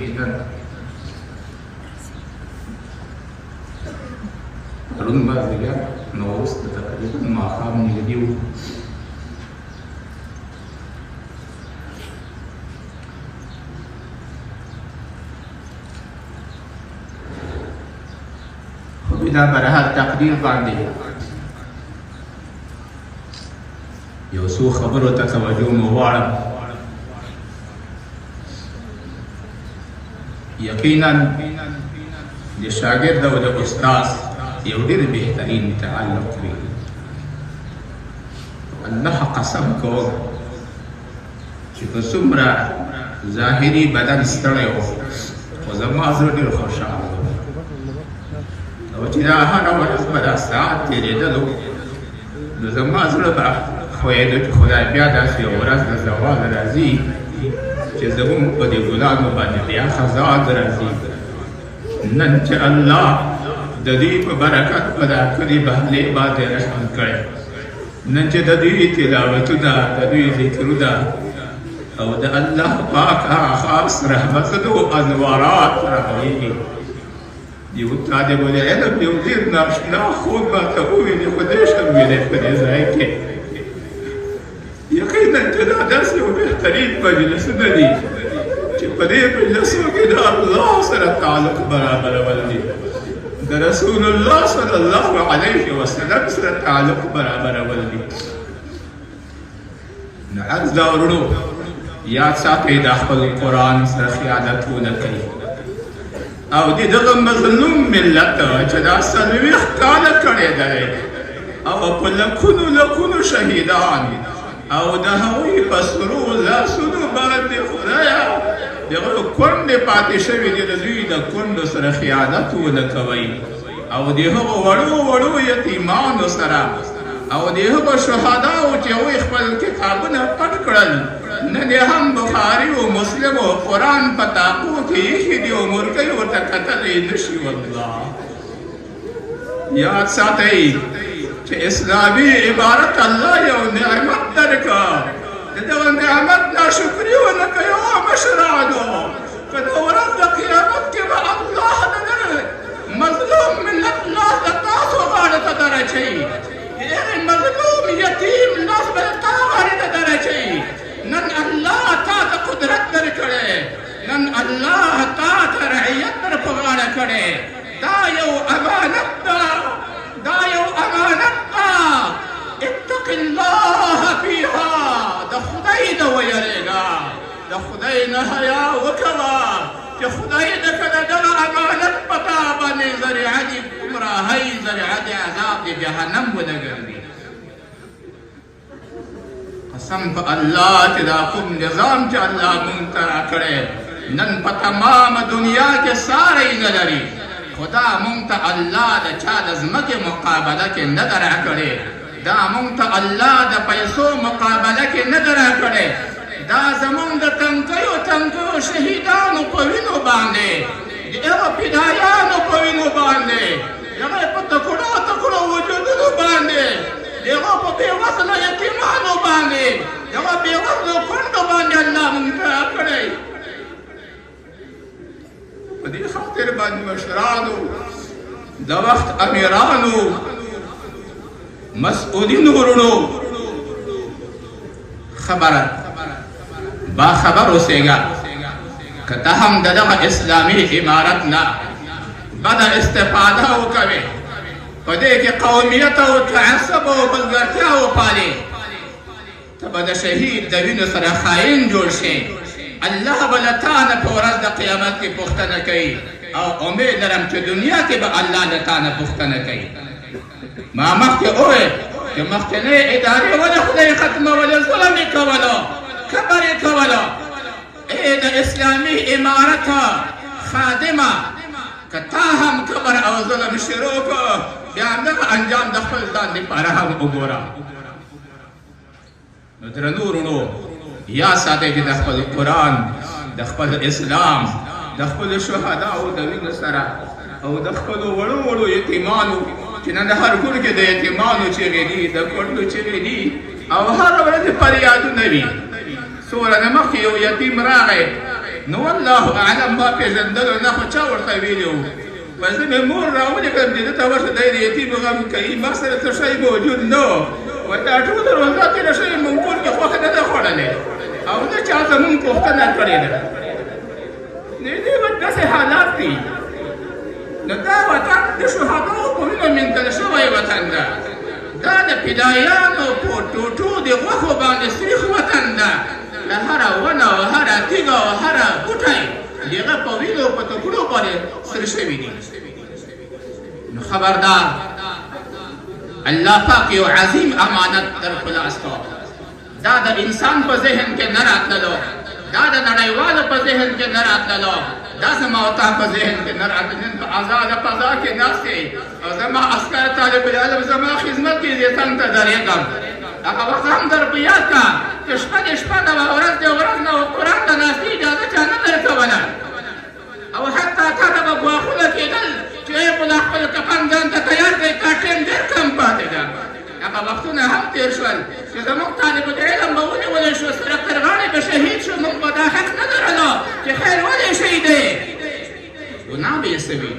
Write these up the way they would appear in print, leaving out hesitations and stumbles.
کېدل. پرون مازدیګر نو اوس د تقریبا ماښام نږدې و. خو دا پر هر تقدیر باندې یو څو خبرو ته توجه مو غواړم. یقینا د شاګرد او د استاد یو ډېر بهترین تعلق وي. الله قسم کوم چې په څومره ظاهري بدن ستړی و خو زما زړه ډېر خوشحاله و. او چې دا هره ورځ به دا ساعت تېرېدلو نو زما زړه به خویده چې خدای بیا داسې یو ورځ د زوال راځي چې زموږ په دې ګلانو باندې بیا خزان راځي. نن چې الله د دې په برکت په دا کلي بهلې باندې رحم کړی، نن چې د دوی تلاوتونه د دوی ذکرونه او د الله پاک هغه خاص رحمتونو انوارات راغلي. یو طالب العلم یو ډېر ناشنا خوب ماته وویلې خو دې شم ویلی په دې ځای کې. یقینا چې دا داسې یو بهترین مجلسونه دي چې په دې مجلسو کې د الله سره تعلق برابرول دي، د رسول الله صلی الله علیه وسلم سره تعلق برابرول دي. نو عرض دا ورونو یاد ساتئ دا خپل قرآن سره خیانتونه کوي او د دغه مظلوم ملت چې دا څلوېښت کاله کړی دی او په لکونو لکونو شهیدان او د هغوی په سرو لاسونو باندې خدایه دغه کونډې پاتې شوي دي، د دوی د کونډو سره خیانت ونه کوئ او د هغو وړو وړو یتیمانو سره او د هغو شهداو چې هغوی خپل کتابونه پټ کړل، نن یې هم بخاري او مسلم او قرآن په تاقو کې ایښي دي او مرګۍ ورته کتلی نه شي. والله یاد ساتئ چې اسلامي عبارت الله یو نعمت درکړه، د دغه نعمت ناشکري ونه کوئ او مشرانو که د ورځ د قیامت کې به الله د مظلوم ملت لاس د تاسو غاړې ته درچوي، د هغې مظلوم یتیم لاس به د تا غاړې ته درچوي. نن الله تا ته قدرت درکړی، نن الله تا ته رعیت در په غاړه کړی. دا یو امانت ده، دا یو امانت ده. اتق الله فیها، د خدای نه ویرېږه، د خدای نه حیا وکوه چې خدای درته د دغه امانت په تا باندې ذریعه د ګمراهۍ، ذریعه د عذاب د جهنم ونه ګرځي. قسم په الله چې دا کوم نظام چې الله مونږ ته راکړی نن په تمامه دنیا کې ساری نه لري، خو دا مونږ ته الله د چا د ځمکې مقابله کې نه ده راکړې، دا مونږ ته الله د پیسو مقابله کې نه ده راکړې. دا زمونږ د تنکیو تنکیو شهیدانو په وینو باندې، د هغه فدایانو په وینو باندې، د هغې په تکړو تکړو وجودونو باندې، د هغه په بېوزله یتیمانو باندې، د هغه بېوزلو کونډو باندې الله مونږ ته راکړی. په دې خاطر باندې مشرانو، د وخت امیرانو، مسؤولینو ورونو خبره باخبر اوسېږه که ته هم د دغه اسلامي عمارت نه بده استفاده وکوې، په دې کې قومیت او تعصب او بلګرتیا وپالې، ته به د شهید د وینو سره خاین جوړ شې. الله به له تا نه په ورځ د قیامت کې پوښتنه کوي او امید لرم چې دنیا کې به الله له تا نه پوښتنه کوي. ما مخکې وویل چې مخکنۍ ادارې ولې خدای ختمولې، ظلم یې کولو، کبر یې کولو. ای د اسلامي عمارت خادمه، که تا هم کبر او ظلم شروع کړو بیا همدغه انجام د خپل ځان لپاره هم وګوره. نو درنو وروڼو یا ساتئ چې د خپل قرآن، د خپل اسلام، د خپلو شهداو د وینو سره او د خپلو وړو وړو یتیمانو چې نن هر کور کې د یتیمانو چیغې دي، د کونډو چیغې دي او هره ورځ فریادونه وي. څو ورځې مخکې یو یتیم راغی، نو والله اعلم ما پیژندلو نه خو چا ورته ویلي وو بس زه مې مور راولېږم چې ده ته ورشه دی د یتیم غم کوي ما سره څه شی موجود نه و وایي دا ټوله روژه تېره شوې مونږ کور کې غوښه نه ده خوړلې او نه چا زمونږ پوښتنه کړې ده دې به داسې حالات دي نو دا وطن د شهداو په وینو مینځل شوی وطن ده دا د فدایانو په ټوټو د غوښو باندې سریخ وطن ده له هره ونه او هره تیږه او هره بوټی د هغه په وینو په ټوکرو باندې سره شوي دي نو خبردار الله پاک یو عظیم امانت در په لاس کړ دا د انسان په ذهن کې نه راتللو دا د نړیوالو په ذهن کې نه راتللو دا زما او تا په ذهن کې نه راتللو نن په ازاده فضا کې ناست یې او زما عسکر طالب العلم زما خدمت کې دې څنګ ته درېږم هغه وخت هم در په یاد کړه چې شپه دې شپه نه وه ورځ دې ورځ نه وه قرآن ته ناستې اجازه چا نه درکوله او حتی تا ته به ګواښونه کېدل چې ای خو دا خپل کفن ځان ته تیار کړئ تا ټیم ډېر کم پاتې ده هغه وختونه هم تېر شول چې زموږ طالب العلم به ونیولی شو سره تر غاړې به شهید شو موږ به دا حق نه لرلو چې خیر ولې شهید دی ګناه به یې سوي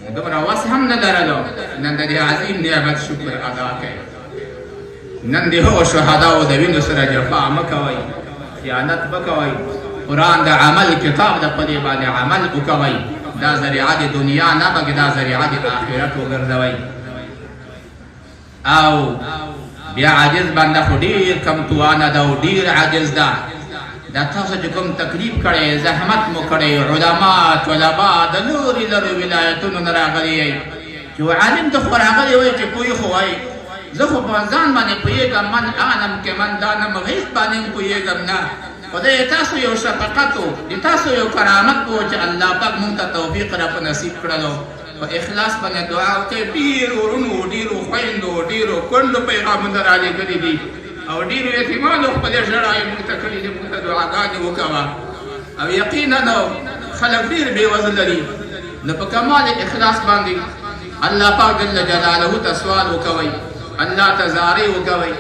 موږ دومره وس هم نه لرلو نن د دې عظیم نعمت شکر ادا کوئ نن د هغو شهداو د وینو سره جفا مه کوئ خیانت مه کوئ قرآن د عمل کتاب د په دې باندې عمل وکوئ دا ذریعه د دنیا نه بلکې دا ذریعه د آخرت وګرځوئ او بیا عاجز بنده خو ډېر کم توانه ده او ډېر عاجز ده دا تاسو چې کوم تکلیف کړی زحمت مو کړی علما طلبا د لورې لرې ولایتونو نه راغلي یئ چې عالم ته خو راغلی وایي چې پوه خو وایي زه خو په ځان باندې پوهېږم من اعلم که من دانم غیب باندې هم پوهېږم نه خدای تاسو یو شفقت و د تاسو یو کرامت و چې الله پاک مونږ ته توفیق را په نصیب کړلو په اخلاص باندې دعا وکړئ ډېرو وروڼو ډېرو خویندو ډېرو کونډو پیغامونه رالېږلي دي او ډېرو یتیمانو خپلې ژړا یې مونږ ته کړي دي مونږ ته دعاګانې وکوه او یقینا خلک ډېر بېوزله لري نو په کمال اخلاص باندې الله پاک جل جلاله ته سوال وکوئ الله ته زارۍ وکوئ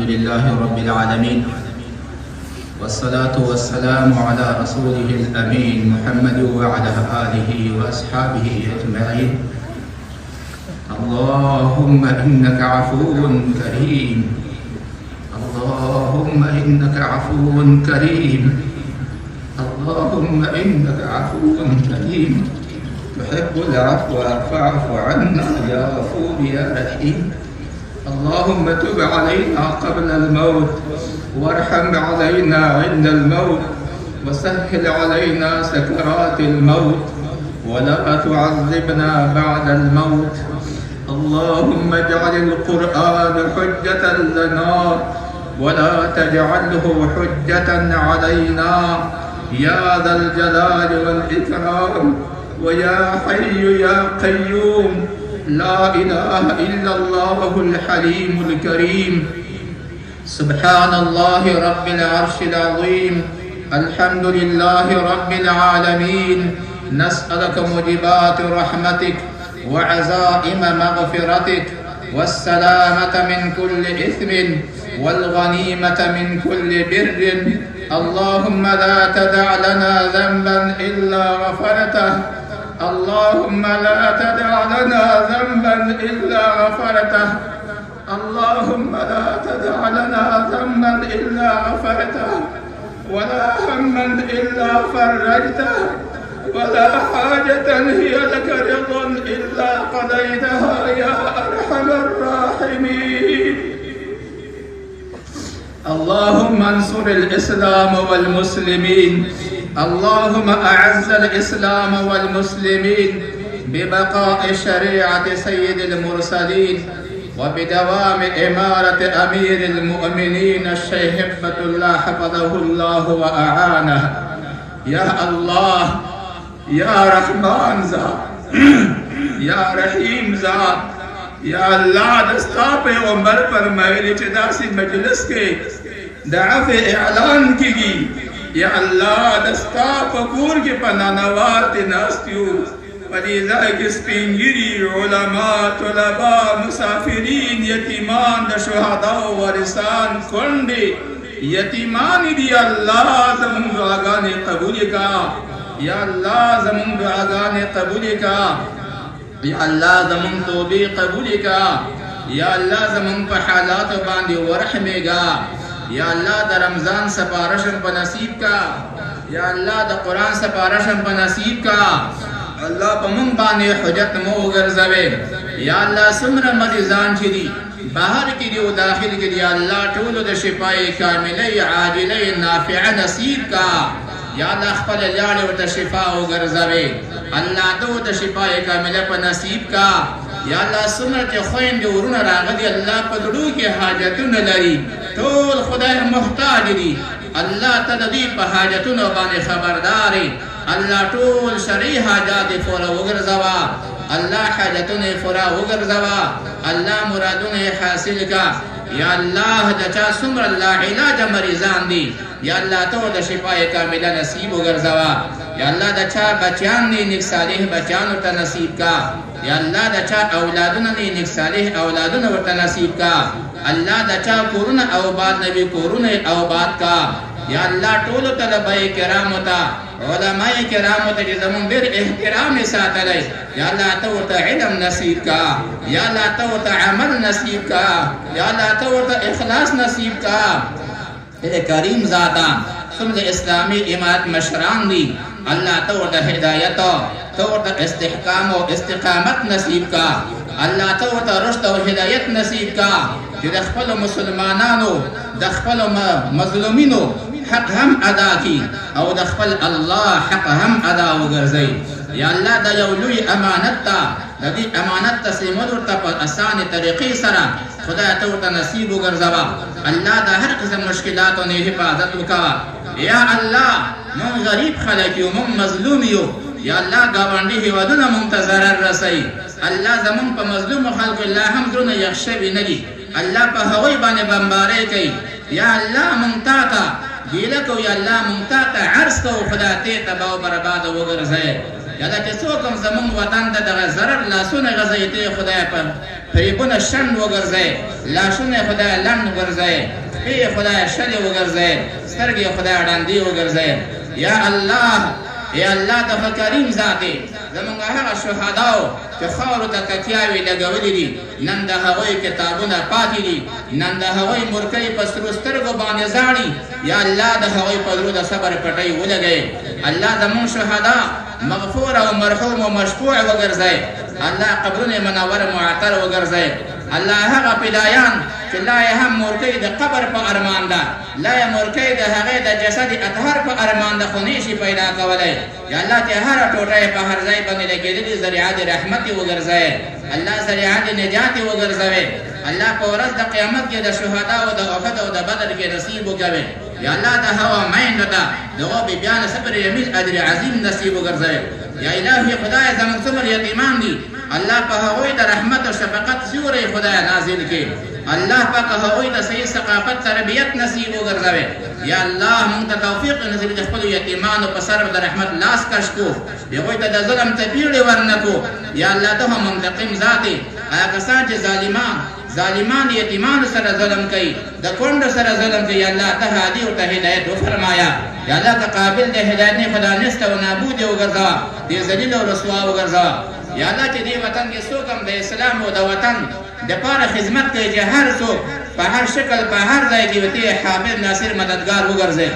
الحمد لله رب العالمين والصلاة والسلام على رسوله الأمين محمد وعلى آله وأصحابه أجمعين اللهم إنك عفو كريم اللهم إنك عفو كريم اللهم إنك عفو كريم تحب العفو فاعف عنا يا غفور يا رحيم اللهم تب علينا قبل الموت وارحم علينا عند الموت وسهل علينا سكرات الموت ولا تعذبنا بعد الموت اللهم اجعل القرآن حجة لنا ولا تجعله حجة علينا يا ذا الجلال والإكرام ويا حي يا قيوم لا إله إلا الله الحليم الكريم سبحان الله رب العرش العظيم الحمد لله رب العالمين نسألك موجبات رحمتك وعزائم مغفرتك والسلامة من كل إثم والغنيمة من كل بر اللهم لا تدع لنا ذنبا إلا غفرته اللهم لا تدع لنا ذنبا إلا غفرته اللهم لا تدع لنا ذنبا إلا غفرته ولا هما إلا فرجته ولا حاجة هي لك رضا إلا قضيتها يا أرحم الراحمين اللهم انصر الإسلام والمسلمين اللهم أعز الإسلام والمسلمين ببقاء شريعة سيد المرسلين وبدوام إمارة أمير المؤمنين الشيخ هبة الله حفظه الله وأعانه. يا الله، يا رحمن ذات، یا رحیم ذات، یا اللہ دستا پیغمبر فرمائے چې داسې مجلس کې د عفو اعلان کیږي. یا اللہ دستا پکور کې پنانوات ناستیو پدې ځای کې سپین ږیري علما، طلبا، مسافرین، یتیمان، د شهداو وارثان، کونډې یتیمان دي. الله زموږ دعاګانې قبول کا، یا الله زموږ دعاګانې قبول کا، یا اللہ زمون توبی قبول کا، یا اللہ زمون پا حالات باندی ورحمے گا، یا اللہ دا رمضان سپارشن پا نصیب کا، یا اللہ دا قرآن سپارشن پا نصیب کا، اللہ پا من باندی حجت مو گرزوے. یا اللہ سمر مریضان چی دی باہر کی دی و داخل کی دی، اللہ ٹولو دا شفائی کاملی عاجلی نافع نصیب کا. یا اللہ خپل لاړې ورته شفا وګرځوې، الله ته ورته شفا کامله په نصیب کا. یا الله څومره چې خویندې ورونه راغلي الله په زړو کې حاجتونه لري، ټول خدای محتاج دي، الله ته د دوی په حاجتونو باندې خبردار یې. الله ټول شرعي حاجات یې پوره وګرځوه، الله حاجتونه یې پوره وګرځوه، الله مرادونه یې حاصل کا. یا اللہ دا چا سمر اللہ علاج مریضان دی، یا اللہ تو دا شفا کاملہ نصیب وگرزوا. یا اللہ دا چا بچیان دی نیک صالح بچیان ورطا نصیب کا، یا اللہ دا چا اولادون دی نیک صالح اولادون ورطا نصیب کا. اللہ دا چا کورون اوباد نبی کورون اوباد کا. یا اللہ ټولو طلباء کرامو تا علماء کرامو تا چې زمون ډېر احترام ساتلی، یا اللہ تو ورته علم نصیب کا، یا اللہ تو ورته عمل نصیب کا، یا اللہ تو ورته اخلاص نصیب کا. اے کریم ذاتا سمجھ اسلامی امارت مشران دی، اللہ تو ورته ہدایت تو ورته استحکام و استقامت نصیب کا، اللہ تو ورته رشد و ہدایت نصیب کا چې د خپلو مسلمانانو د خپلو مظلومینو حق هم ادا کی او د خپل الله حق هم ادا وګرځي. یا الله دا یو لوی امانت تا، د دې امانت تسلیمول ورته په اسانه طریقې سره خدای ته ورته نصیب وګرځوه. الله دا هر قسم مشکلاتو نه حفاظت وکړه. یا الله مون غریب خلک یو، مون مظلوم یو، یا الله ګاونډي هیوادونه مون ته ضرر رسوي. الله زمون په مظلوم خلق الله هم زړونه یخشوي نه دي، الله په هغوی باندې بمبارۍ کوي. یا الله مون تا ته ګیله کو، یا الله مون تا ته عرض کو خدای ته تباہ و برباد وګرځي. یا دا چې څوک هم زمون وطن ته دغه ضرر لاسونه غځوي ته خدای په فریبونه شنډ وګرځي، لاسونه خدای لنډ وګرځي، پښې خدای شلې وګرځي، سترګې خدای ړندې وګرځي. یا الله، یا الله د کریم ذاتې زمونږ هغه شهداو چې خاورو ته تکیاوې لګولې دي، نن د هغوی کتابونه پاتې دي، نن د هغوی مورکۍ په سرو سترګو باندې زاړي. یا الله د هغوی په زړو د صبر پټۍ ولګوې. الله زمونږ شهدا مغفور او مرحوم او مشفوع وګرځئ. الله قبرونه منور معطر وګرځئ. الله هغه فدایان چې لا یې هم مورکۍ د قبر په ارمان ده، لا یې مورکۍ د هغې د جسد اطهر په ارمان ده، خو نشي پیدا کولی. یا الله چې هره ټوټه یې په هر ځای باندې لګېدلې ذریعه د رحمت یې وګرځئ. الله ذریعه د نجات یې وګرځوئ. الله په ورځ د قیامت کې د شهداو د احد او د بدر کې نصیب وکوئ. یا الله د هوا میندو ته د هغو بیبیانو صبر جمیل اجر عظیم نصیب وګرځوئ. یا الهي خدای زموږ څومره یتیمان دي، الله په هغوی د رحمت او شفقت سیوری خدای نازل کړي. الله پاک هغوی ته صحیح ثقافت تربیت نصیب وګرځوئ. یا الله موږ ته توفیق نصیب د خپلو یتیمانو په سر د رحمت لاس کش کو، هغوی ته د ظلم تپیړې ورنکو. یا الله ته منتقم ذاتې هغه کسان چې ظالمان یتیمانو سره ظلم کوي، د کونډو سره ظلم کوي، یا الله ته هادي ورته هدایت وفرمایا. یا الله که قابل د هدایت نه خدا نسته او نابود یې وګرځوه، دې ذلیل او رسوا وګرځوه. یا الله چې دې وطن کې څوک هم د اسلام او د وطن دپاره خدمت کوي، چې هر څوک په هر شکل په هر ځای کې ورته حافظ ناصر مددگار وګرځي.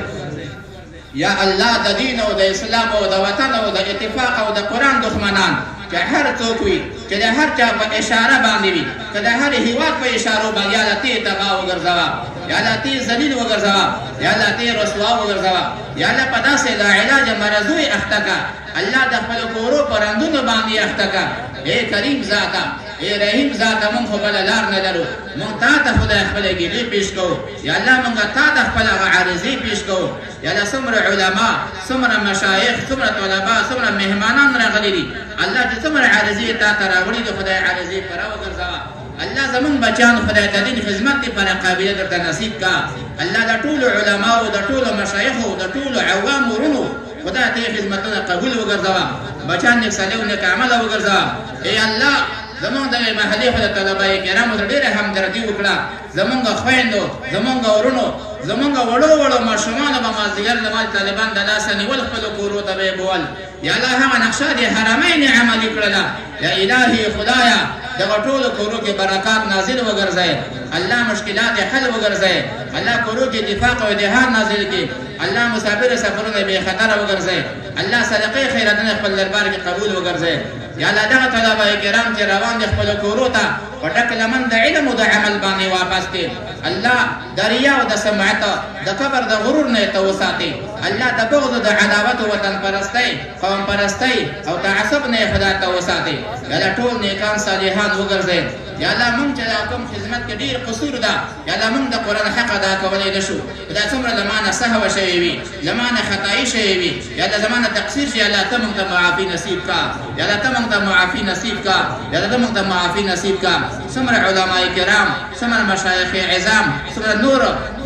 یا الله د دین او د اسلام او د وطن او د اتفاق او د قرآن دښمنان چې هر څوک وي چې د هر چا په اشاره باندې وي که د هر هېواد په اشارو باندې یا الله ته یې تباه وګرځوه یا الله ته یې ذلیل وګرځوه یا الله ته یې رسوا وګرځوه یا الله په داسې لاعلاجه مرضو یې اخته کړه الله د خپلو کورو په رندونو باندې یې اخته کړه ای کریم ذاته ای رحیم ذاته مونږ خو بله لار نه لرو مونږ تا ته خدای خپله ګیلې پیش کوو یا الله مونږ تا ته خپله هغه عارضې پیش کوو یا الله څومره علما څومره مشایخ څومره طلبا څومره مهمانان راغلي دي الله چې څومره عارضې تا ته راوړي دي خدای عارضې پوره وګرځوه الله زمون بچان خدای د دین خدمت لپاره قابلیت درته نصیب کا الله د ټولو علماو د ټولو مشایخو د ټولو عوامو ورونو خدای ته خدمتونه قبول وګرځوه بچان نیک صالح او نیک عمل وګرځوه ای الله زمونږ د محلي خو د طلبه کرامو سره ډېره همدردي وکړه زمونږ خویندو زمونږ ورونو زمونږ وړو وړو ماشومانو به مازدیګر لمال طالبان د لاسه نیول خپلو کورو ته به یې بول یا الله هغه نقشه د حرمین عملي کړله یا الهي خدایه دغه ټولو کورو کې برکات نازل وګرځئ الله مشکلات حل وګرځئ الله کورو کې اتفاق او اتحاد نازل کړي الله مسافر سفرونه بې خطره وګرځئ الله صدقې خیراتونه خپل دربار کې قبول وګرځئ یا الله دغه طلبه کرام چې روان دي خپلو کورو ته په ډک لمن د علم او د عمل باندې واپس کړي الله د ریا او د سمعت د کبر د غرور نه ته وساتي الله د بغض د عداوت او وطن پرستۍ قوم پرستۍ او تعصب نه خدای ته وساتي یا الله ټول نیکان صالحان وګرځئ یا الله مونږ چې د کوم خدمت کې ډېر قصور ده یا الله مونږ د قرآن حق ادا کولی نه شو دا څومره زمانه سهو شوی وي زمانه خطایي شوی وي یا د زمانه تقصیر شي الله ته مونږ ته معافي نصیب کا یا الله ته مونږ ته معافي نصیب کا یا الله ته مونږ ته معافي نصیب کا څومره علما کرام څومره مشایخ عظام څومره نور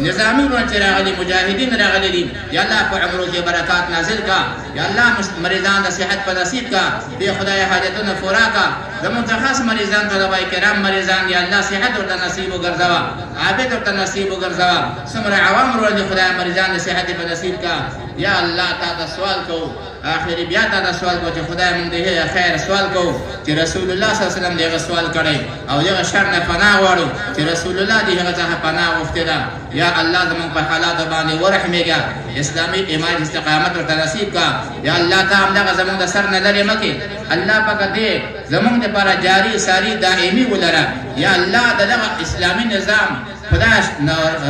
نظامونه چې راغلي مجاهدین راغلي دي یا الله په عمرو کې برکات نازل کا یا الله مریضان د صحت په نصیب کا بې خدای حاجتونه پورا کا زمونږ ته خاص مریضان طلبه کرام مریضان یا الله صحت ورته نصیب وګرځوه عافیت ورته نصیب وګرځوه څومره عوام ورته د خدای مریضان د صحت په نصیب کا یا الله تا ته سوال کوو آخري بیا تا ته سوال کوو چې خدای مونږ د خیر سوال کوو چې رسول الله صلی الله علیه وسلم دغه سوال کړی او دغه شر نه پناه غواړو چې رسول الله د هغه څخه پناه غوښتې ده یا الله زمونږ په حالاتو باندې ورحمېږه اسلامي ایمان استقامت ورته نصیب کا یا الله ته همدغه زمونږ د سر نه لرې مه کړې الله پاکه دې زمونږ دپاره جاري ساري دائمي ولره یا الله د دغه اسلامي نظام خدای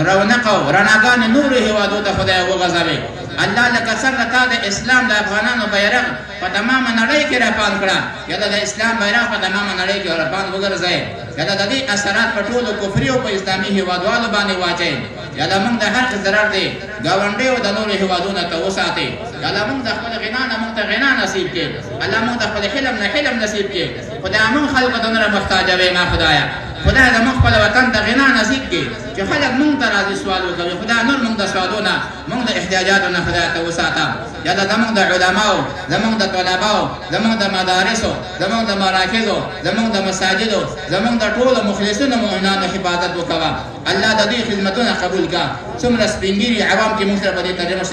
رونق او رڼاګانې نورو هېوادو ته خدای وغځوي الله لکه څنګه تا د اسلام د افغانانو بیرغ په تمامه نړۍ کې راپان کړه یا د اسلام بیرغ په تمامه نړۍ کې راپان وګرځئ یا د دې اثرات په ټولو کفري او په اسلامي هېوادوالو باندې واچئ یا الله مونږ د هر ضرر دی ګاونډیو د نورو هېوادونو ته وساتئ یا الله مونږ د خپل غنا نه مونږ ته غنا نصیب کړي الله مونږ د خپل حلم نه حلم نصیب کړي خدای مونږ خلکو ته نه محتاجوي ما خدایه خدای زموږ خپل وطن ته غنا نصیب کړي چې خلک مونږ ته راځي سوال وکوي خدای نور مونږ د سوالونه مونږ د احتیاجاتو نه خدای ته وساته یا د زموږ د علماو زموږ د طلباو زموږ د مدارسو زموږ د مراکزو زموږ د مساجدو زموږ د ټولو مخلصینو مؤمنانو حفاظت وکوه الله د دې خدمتونه قبول کا څومره سپینګیري عوام کې مونږ سره په دې ترجمه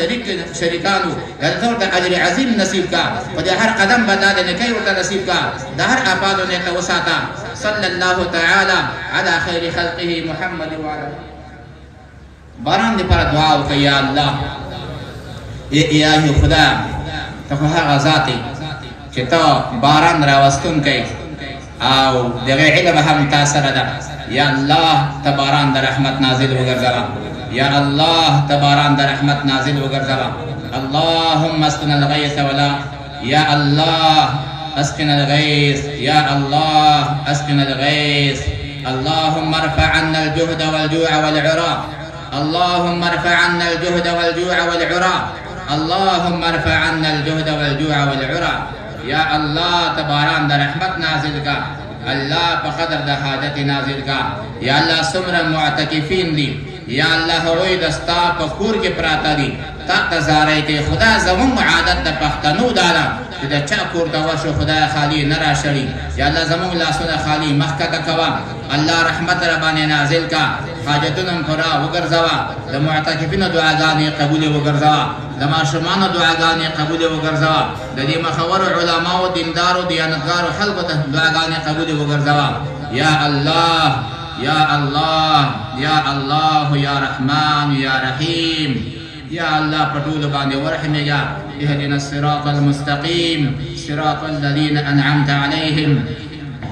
شریکانو یا د د اجر عظیم نصیب کا په دې هر قدم باندې د نیکۍ ورته نصیب کا د هر آبادو نه ته وساته صلی الله تعالی علی خیر خلقه محمد وعلى باران دې پر دعا وکړه یا الله ای الهی خدا ته هغه ذاتي چې ته باران راوستونکی او دغه علم هم تا سره ده یا الله ته باران د رحمت نازل وګرځوه یا الله ته باران د رحمت نازل وګرځوه اللهم اسقنا الغيث ولا یا الله اسقنا الغيث يا الله اسقنا الغيث اللهم ارفع عنا الجهد والجوع والعراء اللهم ارفع عنا الجهد والجوع والعراء اللهم ارفع عنا الجهد والجوع والعراء يا الله تباران در رحمت نازل کا الله بقدر د حاجت نازل کا یا الله سمره معتکفین دي یا الله هوی دستا په کور کې پراته دي تا تزارای کې خدا زموږ عادت د پښتنو داله چې د چا کور ته ورشو خدای خالی نه راشړي یا الله زموږ لاسونه خالی مخکته کوه الله رحمت را باندې نازل کا حاجتونه پورا وګرځوه د معتکفینو دعاګانې قبولې وګرځوه د ماشومانو دعاګانې قبولې وګرځوه د دې مخور علماو دیندارو دیانتګارو خلکو ته دعاګانې قبولې وګرځوه یا الله یا الله یا الله یا رحمان یا رحیم یا الله پټول باندې ورحمېږه اهدنا الصراط المستقیم صراط الذين أنعمت عليهم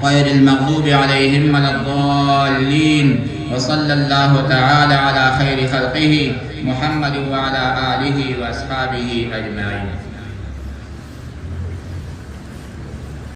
غير المغضوب عليهم ولا الضالين. وصلى الله تعالى على خير خلقه محمد وعلى آله وأصحابه أجمعين.